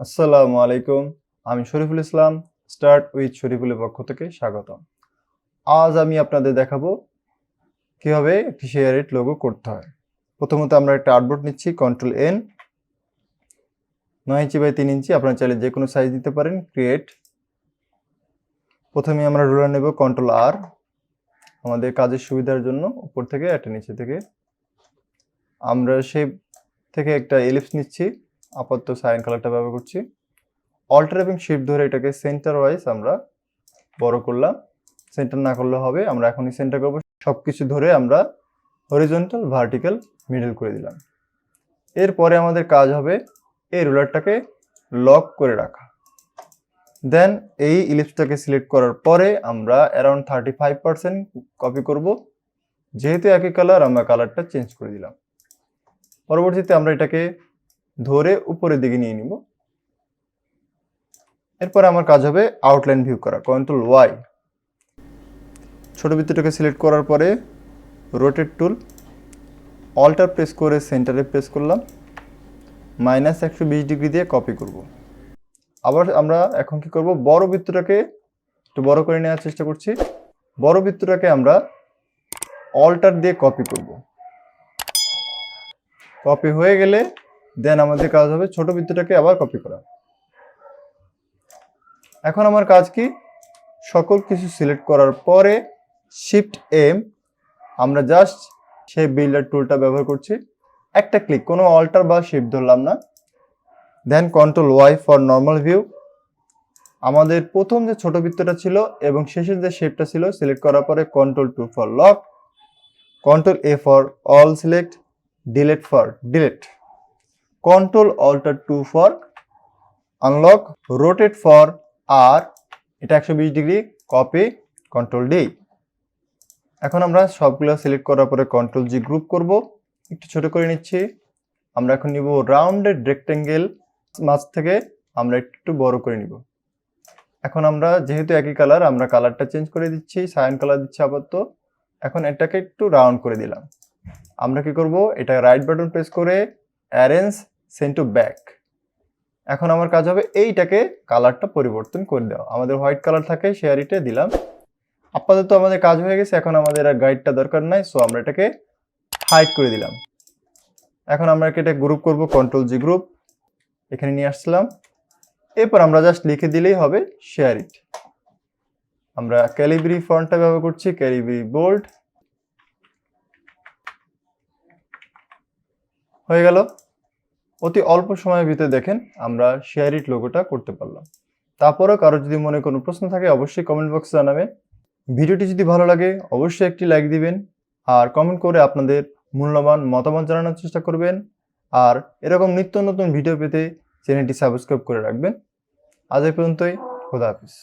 আসসালামু আলাইকুম। আমি শরীফুল ইসলাম। স্টার্ট উইথ শরীফুলের পক্ষ থেকে স্বাগতম। আজ আমি আপনাদের দেখাবো কিভাবে একটি শেয়ার ইট লোগো করতে হয়। প্রথমত আমরা একটা আর্টবোর্ড নিচ্ছি, কন্ট্রোল এন, 9 ইঞ্চি বাই 3 ইঞ্চি। আপনারা চাইলে যে কোনো সাইজ দিতে পারেন। ক্রিয়েট। প্রথমে আমরা রুলার নেব, কন্ট্রোল আর, আমাদের কাজের সুবিধার জন্য উপর থেকে একটা নিচে থেকে। আমরা শেপ থেকে একটা এলিপস নিচ্ছি, আপাতত সাইন কালারটা ব্যবহার করছি। অল্টার এবং শিফট ধরে এটাকে সেন্টার ওয়াইজ আমরা বড় করলাম। সেন্টার না করলে হবে, আমরা এখনই সেন্টার করব। সবকিছু ধরে আমরা হরিজন্টাল, ভার্টিক্যাল, মিডল করে দিলাম। এরপরে আমাদের কাজ হবে এই রুলারটাকে লক করে রাখা। দেন এই ইলিপসটাকে সিলেক্ট করার পরে আমরা অ্যারাউন্ড 35% কপি করব। যেহেতু একই কালার, আমরা কালারটা চেঞ্জ করে দিলাম। পরবর্তীতে আমরা এটাকে ধরে উপরের দিকে নিয়ে নিব। এরপরে আমার কাজ হবে আউটলাইন ভিউ করা, কন্ট্রোল ওয়াই। ছোট বৃত্তটাকে সিলেক্ট করার পরে রোটেট টুল, অল্টার প্রেস করে সেন্টারে প্রেস করলাম, -120 ডিগ্রি দিয়ে কপি করব। আবার আমরা এখন কি করব, বড় বৃত্তটাকে একটু বড় করে নেওয়ার চেষ্টা করছি। বড় বৃত্তটাকে আমরা অল্টার দিয়ে কপি করব। কপি হয়ে গেলে দেন আমাদের কাজ হবে ছোট বৃত্তটাকে আবার কপি করা। এখন আমার কাজ কি, সকল কিছু সিলেক্ট করার পরে শিফট এম, আমরা জাস্ট সেই বিল্ডার টুলটা ব্যবহার করছি। একটা ক্লিক, কোনো অল্টার বা শিফট ধরলাম না। Then control Y for normal view. আমাদের প্রথম যে ছোট বৃত্তটা ছিল এবং শেষের যে শেপটা ছিল সিলেক্ট করার পরে control 2 for lock, control A for all select, delete for delete, control alter 2 for unlock, rotate for R, এটা 120 ডিগ্রি, কপি, কন্ট্রোল ডি। এখন আমরা সবগুলো সিলেক্ট করার পরে কন্ট্রোল জি গ্রুপ করব, একটু ছোট করে নিচ্ছি। আমরা এখন নিব রাউন্ডেড রেক্টেঙ্গেল, মাঝ থেকে আমরা একটু বড় করে নিব। এখন আমরা যেহেতু একই কালার, আমরা কালারটা চেঞ্জ করে দিচ্ছি, সায়ান কালার দিচ্ছি আপাতত। এখন এটাকে একটু রাউন্ড করে দিলাম। আমরা কি করব, এটা রাইট বাটন প্রেস করে অ্যারেঞ্জ সেন্ড টু ব্যাক। এখন আমার কাজ হবে এইটাকে কালারটা পরিবর্তন করে দেওয়া। আমাদের হোয়াইট কালার থাকে, শেয়ারিটে দিলাম। আপাতত আমাদের কাজ হয়ে গেছে, এখন আমাদের আর গাইডটা দরকার নাই, সো আমরা এটাকে হাইড করে দিলাম। এখন আমরা এটা গ্রুপ করব, কন্ট্রোল জি গ্রুপ, এখানে নিয়ে আসলাম। এরপর আমরা জাস্ট লিখে দিলেই হবে শেয়ার ইট। আমরা ক্যালিব্রি ফন্টটা ব্যবহার করছি, ক্যালিব্রি বোল্ড। হয়ে গেল। অতি অল্প সময়ের ভিতরে দেখেন আমরা শেয়ার ইট লোগোটা করতে পারলাম। তারপরেও কারো যদি মনে কোনো প্রশ্ন থাকে অবশ্যই কমেন্ট বক্সে জানাবেন। ভিডিওটি যদি ভালো লাগে অবশ্যই একটি লাইক দিবেন, আর কমেন্ট করে আপনাদের মূল্যবান মতামত জানানোর চেষ্টা করবেন। আর এরকম নিত্য নতুন ভিডিও পেতে চ্যানেলটি সাবস্ক্রাইব করে রাখবেন। আজ এই পর্যন্তই, খোদা হাফেজ।